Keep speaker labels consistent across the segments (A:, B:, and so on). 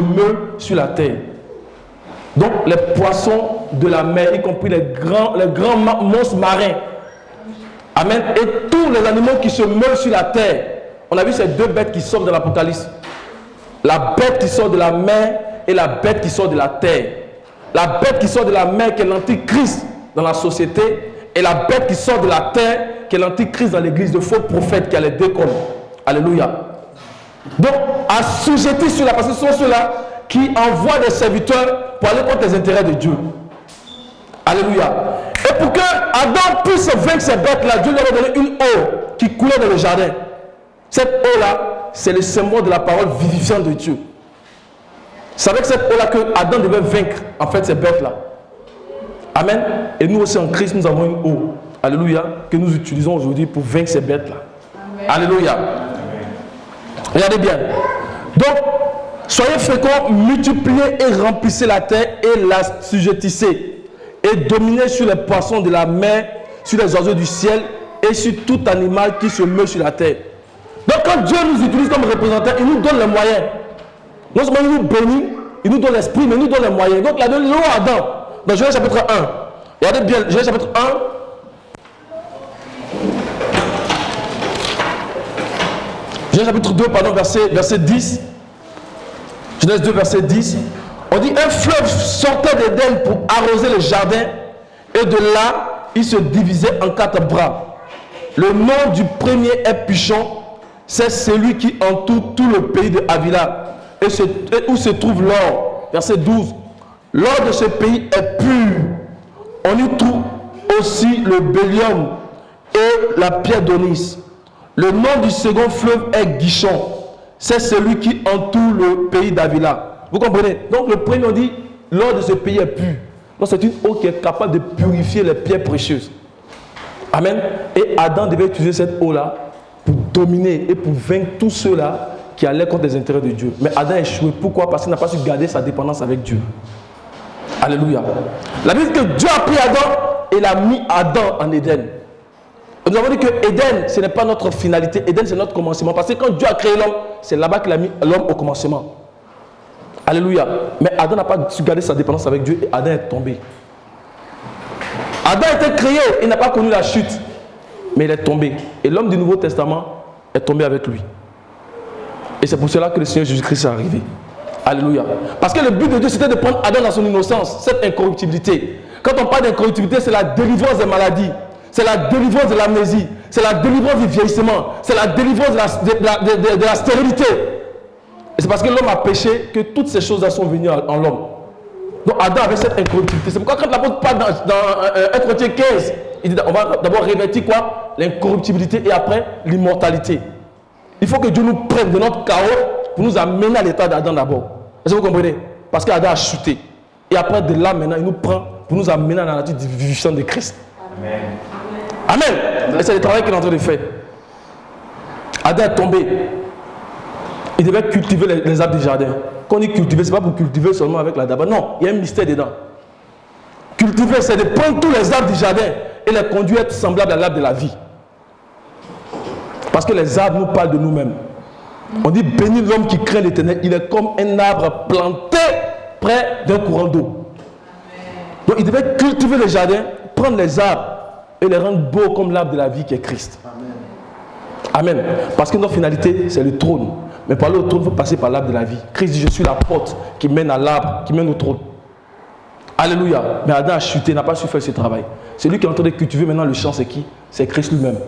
A: meut sur la terre. Donc les poissons de la mer, y compris les grands monstres marins. Amen. Et tous les animaux qui se meuvent sur la terre. On a vu ces deux bêtes qui sortent de l'Apocalypse. La bête qui sort de la mer et la bête qui sort de la terre. La bête qui sort de la mer qui est l'antichrist dans la société et la bête qui sort de la terre qui est l'antichrist dans l'église, de faux prophètes qui a les deux comme. Alléluia. Donc, assujettis sur la, parce que ce sont ceux-là qui envoient des serviteurs pour aller contre les intérêts de Dieu. Alléluia. Et pour que Adam puisse vaincre ces bêtes-là, Dieu leur a donné une eau qui coulait dans le jardin. Cette eau-là, c'est le symbole de la parole vivifiante de Dieu. C'est avec cette eau-là que Adam devait vaincre, en fait, ces bêtes-là. Amen. Et nous aussi, en Christ, nous avons une eau. Alléluia. Que nous utilisons aujourd'hui pour vaincre ces bêtes-là. Alléluia. Regardez bien. Donc, soyez féconds, multipliez et remplissez la terre et la sujettissez. Et dominez sur les poissons de la mer, sur les oiseaux du ciel et sur tout animal qui se meut sur la terre. Donc, quand Dieu nous utilise comme représentants, il nous donne les moyens. Non seulement il nous bénit, il nous donne l'esprit, mais il nous donne les moyens. Donc, il a donné l'eau à Adam. Dans Genèse chapitre 1. Regardez bien, Genèse chapitre 1. Genèse chapitre 2, pardon, verset 10. Genèse 2, verset 10. On dit, un fleuve sortait d'Éden pour arroser le jardin, et de là, il se divisait en 4 bras. Le nom du premier est Pishon, c'est celui qui entoure tout le pays de Havila, et où se trouve l'or. Verset 12. L'or de ce pays est pur. On y trouve aussi le bélium et la pierre d'onyx. Le nom du second fleuve est Gishon. C'est celui qui entoure le pays d'Havila. Vous comprenez? Donc le premier, on dit, l'or de ce pays est pur. Donc c'est une eau qui est capable de purifier les pierres précieuses. Amen. Et Adam devait utiliser cette eau-là pour dominer et pour vaincre tous ceux-là qui allaient contre les intérêts de Dieu. Mais Adam a échoué. Pourquoi? Parce qu'il n'a pas su garder sa dépendance avec Dieu. Alléluia. La Bible dit que Dieu a pris Adam et il a mis Adam en Éden. Nous avons dit que Éden, ce n'est pas notre finalité. Éden, c'est notre commencement. Parce que quand Dieu a créé l'homme, c'est là-bas qu'il a mis l'homme au commencement. Alléluia. Mais Adam n'a pas su garder sa dépendance avec Dieu et Adam est tombé. Adam a été créé, il n'a pas connu la chute. Mais il est tombé. Et l'homme du Nouveau Testament est tombé avec lui. Et c'est pour cela que le Seigneur Jésus-Christ est arrivé. Alléluia. Parce que le but de Dieu, c'était de prendre Adam dans son innocence, cette incorruptibilité. Quand on parle d'incorruptibilité, c'est la délivrance des maladies. C'est la délivrance de l'amnésie. C'est la délivrance du vieillissement. C'est la délivrance de la stérilité. Et c'est parce que l'homme a péché que toutes ces choses-là sont venues en l'homme. Donc Adam avait cette incorruptibilité. C'est pourquoi quand l'apôtre parle dans 1 Corinthiens 15, il dit on va d'abord revêtir quoi? L'incorruptibilité et après l'immortalité. Il faut que Dieu nous prenne de notre chaos pour nous amener à l'état d'Adam d'abord. Est-ce que vous comprenez? Parce qu'Adam a chuté. Et après de là maintenant, il nous prend pour nous amener à la nature vivifiante de Christ. Amen. Amen. Et c'est le travail qu'il est en train de faire. Adam est tombé. Il devait cultiver les arbres du jardin. Quand on dit cultiver, ce n'est pas pour cultiver seulement avec la daba. Non, il y a un mystère dedans. Cultiver, c'est de prendre tous les arbres du jardin et les conduire à être semblables à l'arbre de la vie. Parce que les arbres nous parlent de nous-mêmes. On dit béni l'homme qui craint l'Éternel. Il est comme un arbre planté près d'un courant d'eau. Donc il devait cultiver le jardin, prendre les arbres et les rendre beaux comme l'arbre de la vie qui est Christ. Amen. Amen. Parce que notre finalité, c'est le trône. Mais pour aller au trône, il faut passer par l'arbre de la vie. Christ dit, je suis la porte qui mène à l'arbre, qui mène au trône. Alléluia. Mais Adam a chuté, n'a pas su faire ce travail. Celui qui est en train de cultiver maintenant le champ, c'est qui? C'est Christ lui-même.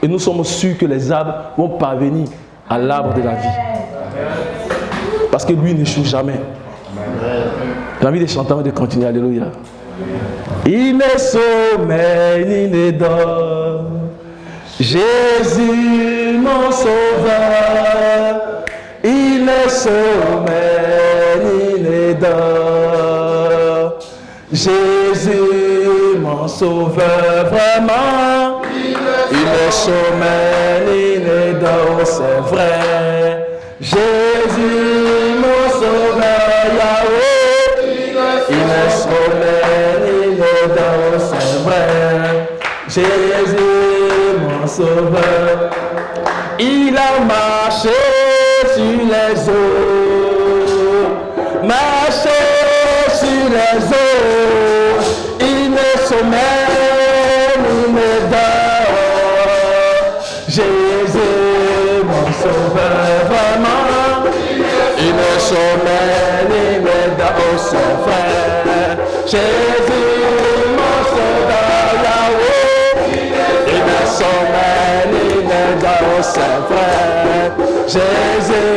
A: Et nous sommes sûrs que les arbres vont parvenir à l'arbre de la vie. Parce que lui n'échoue jamais. J'ai envie de chanter et de continuer. Alléluia. Il ne sommeille ni ne dort. Jésus mon sauveur. Il ne sommeille ni ne dort. Jésus mon sauveur vraiment. Il ne sommeille ni ne dort, c'est vrai. Jésus mon sauveur Yahweh. Il ne sommeille ni ne dort, c'est vrai. Jésus mon sauveur. Il a marché sur les eaux. marchait sur les eaux, il ne sommeille ni ne dort. Jésus, mon sauveur, vraiment, il ne sommeille ni ne dort, oh c'est vrai. Jésus, mon sauveur, Yahweh, il ne sommeille ni ne dort, oh c'est vrai. Jésus,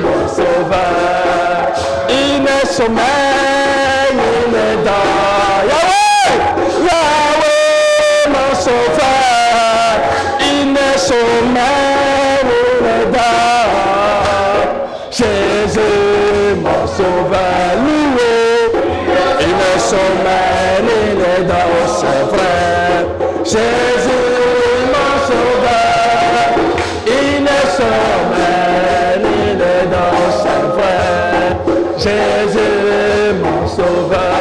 A: mon sauveur, il ne sommeille ni ne dort. Yahweh, Yahweh, mon sauveur, il ne sommeille ni ne dort. Jésus, mon sauveur, loué, il ne sommeille ni ne dort, c'est vrai. Jésus, mon sauveur, il ne sommeille ni ne dort, c'est vrai. Jésus, mon sauveur,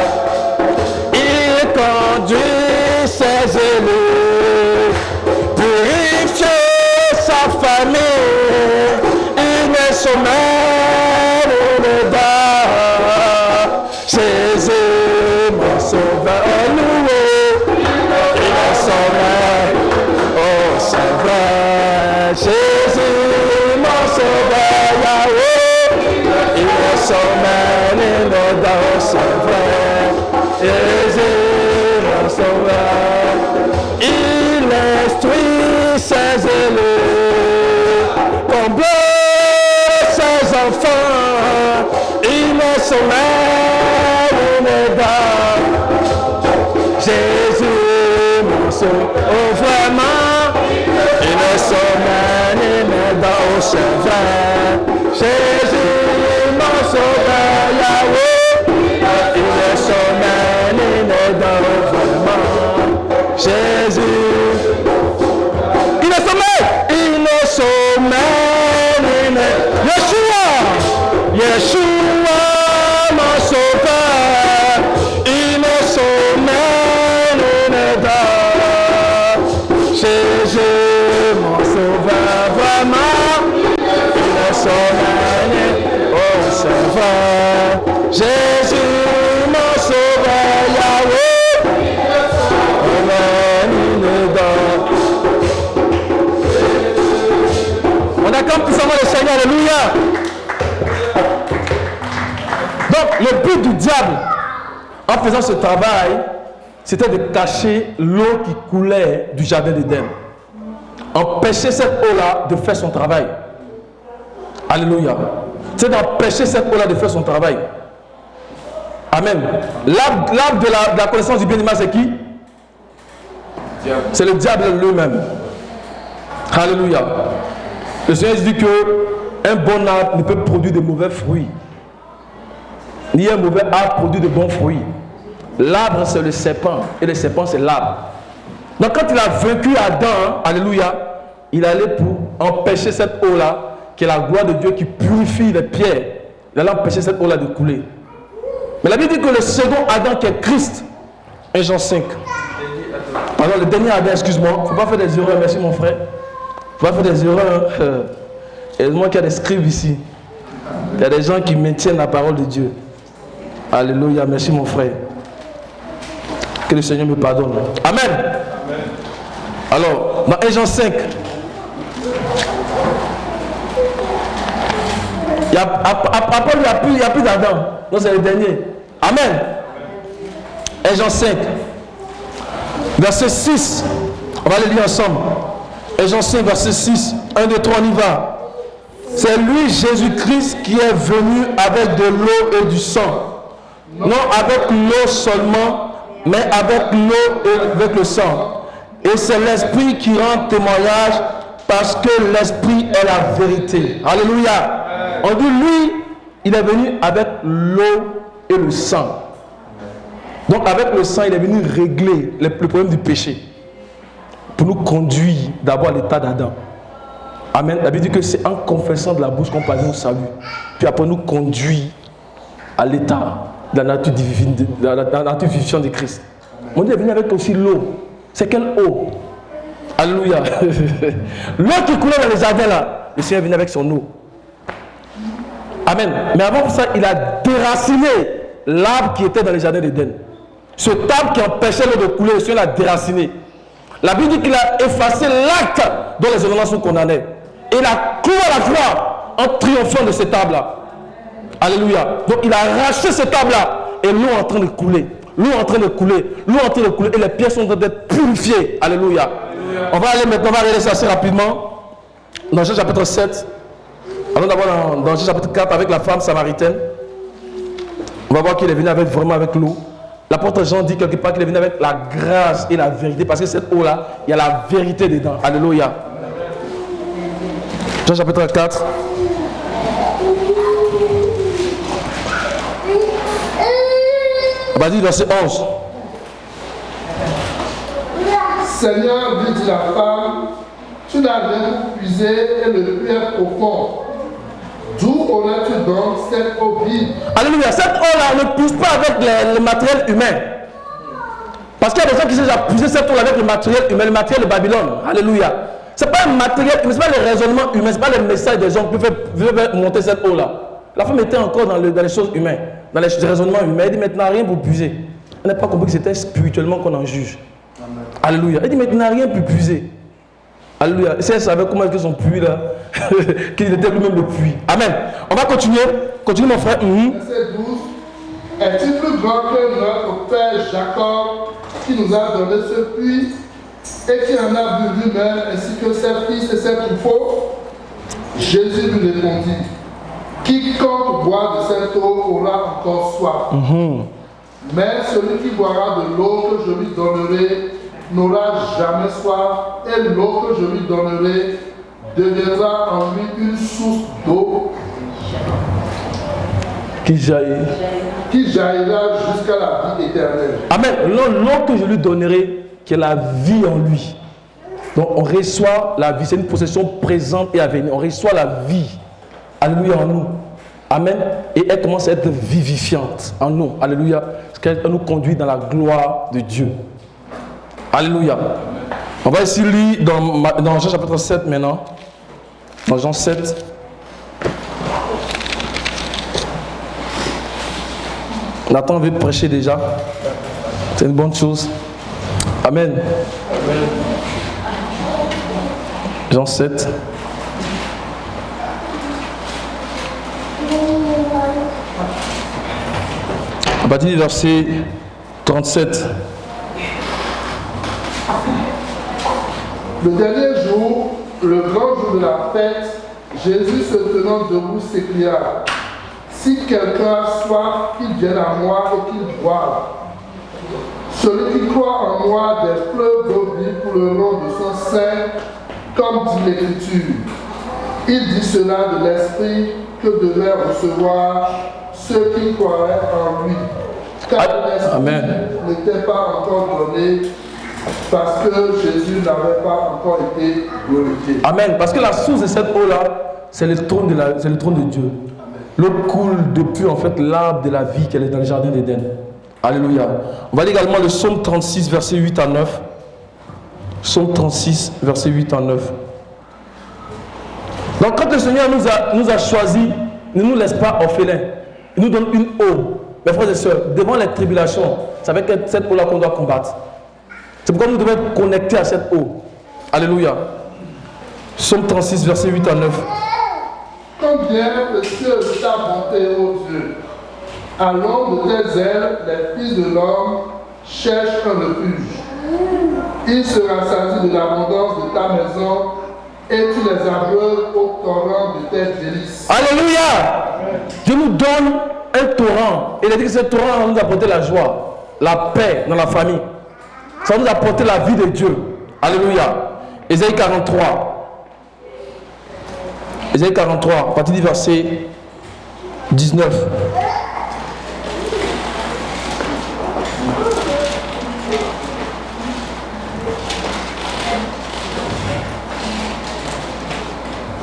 A: il conduit ses élus, purifier sa famille, il ne sommeille ni ne dort. Jésus, mon sauveur, loué, il ne sommeille, oh c'est vrai. Jésus, mon sauveur, Yahweh, il ne sommeille ni ne dort, c'est vrai. Jésus, mon sauveur, il instruit ses élus, comble ses enfants, il ne sommeille ni ne dort. Jésus, mon sauveur, oh vraiment, il ne sommeille ni ne dort, c'est vrai. Jésus, mon sauveur, Yahweh, il ne sommeille ni ne dort, vraiment. Jésus, il ne sommeille ni ne... Yeshua, Yeshua, mon sauveur, il ne sommeille ni ne dort. Jésus, mon sauveur, vraiment, il ne sommeille ni... Oh, c'est vrai. Jésus, mon sauveur, Yahweh, il ne dort. On acclame puissamment le Seigneur, alléluia. Donc, le but du diable, en faisant ce travail, c'était de cacher l'eau qui coulait du jardin d'Éden. Empêcher cette eau-là de faire son travail. Alléluia. C'est d'empêcher cette eau-là de faire son travail. Amen. L'arbre de la connaissance du bien et du mal, c'est qui? C'est le diable lui-même. Alléluia. Le Seigneur dit qu'un bon arbre ne peut produire de mauvais fruits. Ni un mauvais arbre produit de bons fruits. L'arbre, c'est le serpent. Et le serpent, c'est l'arbre. Donc quand il a vaincu Adam, alléluia, il allait pour empêcher cette eau-là, qui est la gloire de Dieu qui purifie les pierres. Il allait empêcher cette eau-là de couler. Mais la Bible dit que le second Adam qui est Christ, 1 Jean 5. Pardon, le dernier Adam, excuse-moi. Il ne faut pas faire des erreurs, merci mon frère. Il ne faut pas faire des erreurs. Heureusement qu'il y a des scribes ici. Il y a des gens qui maintiennent la parole de Dieu. Alléluia, merci mon frère. Que le Seigneur me pardonne. Amen. Amen. Alors, dans 1 Jean 5, après il n'y a plus d'Adam. Non, c'est le dernier. Amen. 1 Jean 5, verset 6. On va le lire ensemble. 1 Jean 5, verset 6. 1, 2, 3, on y va. C'est lui, Jésus-Christ, qui est venu avec de l'eau et du sang. Non avec l'eau seulement, mais avec l'eau et avec le sang. Et c'est l'Esprit qui rend témoignage parce que l'Esprit est la vérité. Alléluia. On dit lui, il est venu avec l'eau et le sang. Donc avec le sang, il est venu régler le problème du péché. Pour nous conduire d'abord à l'état d'Adam. Amen. La Bible dit que c'est en confessant de la bouche qu'on parvient au salut. Puis après nous conduire à l'état de la nature divine, de la nature vivifiante de Christ. Mon Dieu est venu avec aussi l'eau. C'est quelle eau? Alléluia. L'eau qui coulait dans les jardins là, le Seigneur est venu avec son eau. Amen. Mais avant ça, il a déraciné l'arbre qui était dans le jardin d'Éden. Ce arbre qui empêchait l'eau de couler, le Seigneur l'a déraciné. La Bible dit qu'il a effacé l'acte dont les ordonnances sont condamnées. Et il a cloué à la croix en triomphant de cet arbre-là. Alléluia. Donc il a arraché cet arbre-là et l'eau est en train de couler. L'eau est en train de couler. L'eau est en train de couler et les pierres sont en train d'être purifiées. Alléluia. Alléluia. On va aller maintenant, on va regarder ça assez rapidement. Dans Jean chapitre 7. Allons d'abord dans Jean chapitre 4 avec la femme samaritaine. On va voir qu'il est venu vraiment avec l'eau. L'apôtre Jean dit quelque part qu'il est venu avec la grâce et la vérité. Parce que cette eau-là, il y a la vérité dedans. Alléluia. Jean chapitre 4. Vas-y, verset 11.
B: Seigneur, lui dit la femme, tu n'as rien puisé et le puits est profond. D'où aurais-tu donc cette eau vive?
A: Alléluia. Cette eau-là, on ne puise pas avec le matériel humain. Parce qu'il y a des gens qui cherchent à puiser cette eau avec le matériel humain, le matériel de Babylone. Alléluia. Ce n'est pas un matériel humain, ce n'est pas le raisonnement humain, ce n'est pas le message des gens qui veulent monter cette eau-là. La femme était encore dans les choses humaines, dans les raisonnements humains. Elle dit maintenant rien pour puiser. Elle n'a pas compris que c'était spirituellement qu'on en juge. Amen. Alléluia. Elle dit maintenant rien pour puiser. Alléluia. Si elle savait comment est-ce que son puits là, qu'il était lui-même le puits. Amen. On va continuer. Continue mon frère.
B: Verset 12. Est-il plus grand que notre père Jacob qui nous a donné ce puits et qui en a bu lui-même ainsi que ses fils et ses troupeaux? Jésus lui répondit, quiconque boit de cette eau aura encore soif. Mais celui qui boira de l'eau que je lui donnerai n'aura jamais soif, et l'eau que je lui donnerai deviendra en lui une source d'eau qui jaillira jusqu'à la vie éternelle.
A: Amen. L'eau que je lui donnerai, qui est la vie en lui. Donc on reçoit la vie, c'est une possession présente et à venir. On reçoit la vie. Alléluia en nous. Amen. Et elle commence à être vivifiante en nous. Alléluia. Parce qu'elle nous conduit dans la gloire de Dieu. Alléluia. On va ici lire dans Jean chapitre 7 maintenant. Dans Jean 7. Nathan veut prêcher déjà. C'est une bonne chose. Amen. Jean 7. À partir du verset 37.
B: Le dernier jour, le grand jour de la fête, Jésus se tenant debout s'écria, si quelqu'un a soif, qu'il vienne à moi et qu'il boive. Celui qui croit en moi, des fleuves d'eau vive couleront de son sein, comme dit l'Écriture. Il dit cela de l'Esprit que devaient recevoir ceux qui croiraient en lui. Car l'Esprit n'était pas encore donné parce que Jésus n'avait pas encore été glorifié.
A: Amen. Parce que la source de cette eau-là, c'est le trône de Dieu. L'eau coule depuis en fait l'arbre de la vie qu'elle est dans le jardin d'Éden. Alléluia. On va lire également le psaume 36, verset 8 à 9. Psaume 36, verset 8 à 9. Donc quand le Seigneur nous a choisis, il ne nous laisse pas orphelins. Il nous donne une eau. Mes frères et sœurs, devant les tribulations, c'est avec cette eau-là qu'on doit combattre. C'est pourquoi nous devons être connectés à cette eau. Alléluia. Psaume 36, verset 8 à 9.
B: Combien précieuse ta bonté, ô Dieu! À l'ombre de tes ailes, les fils de l'homme cherchent un refuge. Ils se rassasient de l'abondance de ta maison et tu les abreuves au torrent de tes délices.
A: Alléluia! Dieu nous donne un torrent. Il a dit que ce torrent va nous apporter la joie, la paix dans la famille. Ça va nous apporter la vie de Dieu. Alléluia. Ésaïe 43. Ésaïe 43, à partir du verset 19.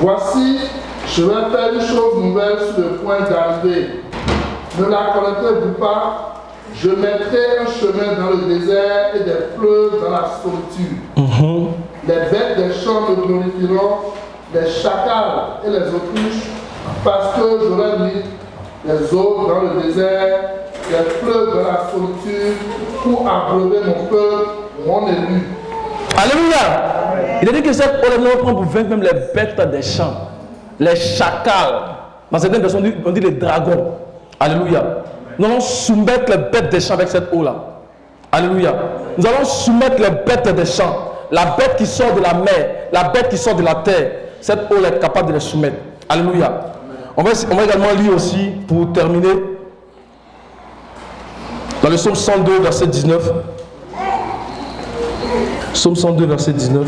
B: Voici, je vais faire une chose nouvelle sur le point d'arriver. Ne la connaîtrez-vous pas? Je mettrai un chemin dans le désert et des fleuves dans la solitude. Les bêtes des champs me glorifieront, les chacals et les autruches Parce que j'aurais mis les eaux dans le désert, les fleuves dans la solitude, pour abreuver mon peuple, mon élu.
A: Alléluia. Il a dit que cette eau nous prend pour vaincre même les bêtes des champs, les chacals. Dans certaines versions, on dit les dragons. Alléluia. Nous allons soumettre les bêtes des champs avec cette eau-là. Alléluia. Nous allons soumettre les bêtes des champs. La bête qui sort de la mer, la bête qui sort de la terre. Cette eau est capable de les soumettre. Alléluia. On va également lire aussi, pour terminer, dans le psaume 102, verset 19. Psaume 102, verset 19.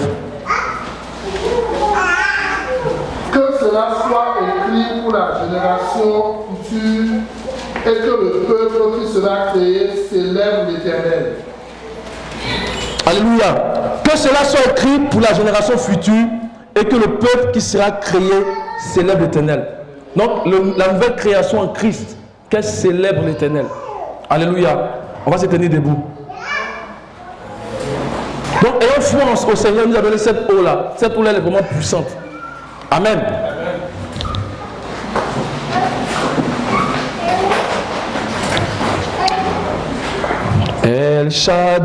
B: Que cela soit écrit pour la génération future et que le peuple qui sera créé célèbre l'Éternel.
A: Alléluia. Que cela soit écrit pour la génération future et que le peuple qui sera créé célèbre l'Éternel. Donc, la nouvelle création en Christ, qu'elle célèbre l'Éternel. Alléluia. On va se tenir debout. Donc, ayons foi au Seigneur, nous a donné cette eau-là. Cette eau-là, elle est vraiment puissante. Amen. El Shaddai.